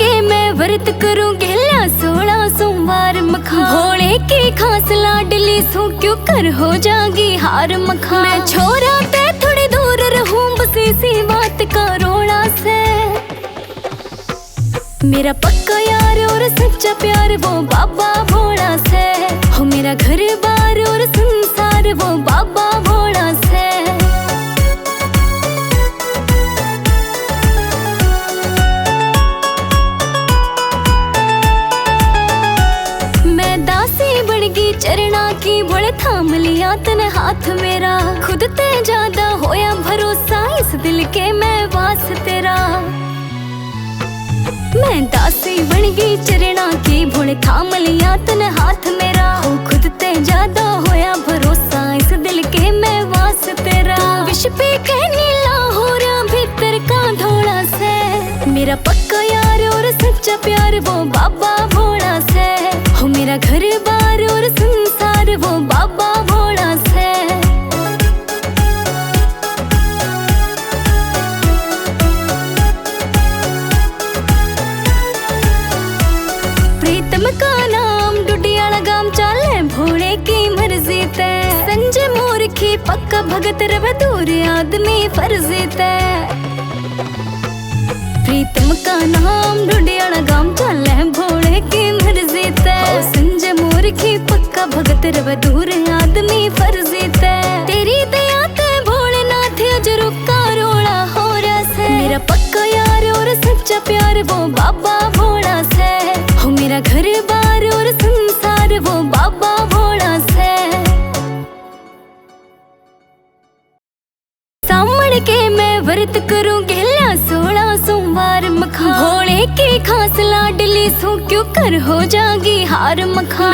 के मैं व्रत करूंगी 16 सोमवार मखा। भोले की खास लाडली सू क्यों कर हो जागी हार मखा। मैं छोरा ते थोड़ी दूर रहूं बस इसी बात का रोड़ा से। मेरा पक्का यार और सच्चा प्यार वो बाबा भोला से। हो मेरा घर बार और संसार वो बाबा भोला से। मैं दासी बन गई चरणा की बोले थाम लिया तने हाथ मेरा। खुद ते ज्यादा होया भरोसा इस दिल के मैं वास तेरा। मैं दासी बन गई चरणा की भोले थाम लिया तने हाथ मेरा। हो खुद ते ज्यादा होया भरोसा इस दिल के मैं वास तेरा। विश पे के नीला हो रहा भीतर का धोला से। मेरा पक्का यार और सच्चा प्यार वो बाबा भोला से। हो मेरा घर बार और संसार वो बाबा भोला से। प्रीतम का नाम डुडियाला गाम चाले भोले की मर्जी ते। संजय मूर्खी पक्का भगत रवे दूर आदमी फर्जी ते। प्रीतम का नाम डुडियाला गाम चाले भोले की मर्जी ते। संजय मूर्खी पक्का भगत रवे दूर आदमी फर्जी ते। तेरी दया ते भोलेनाथ अजरू का रोड़ा हो रहा से। मेरा पक्का यार और सच्चा प्यार वो बाबा भोला से। हो मेरा घर बार और संसार वो बाबा भोला से। सामने के मैं व्रत करूंगी 16 सोमवार मखा। भोले की खास लाडली सू क्यों कर हो जागी हार मखा।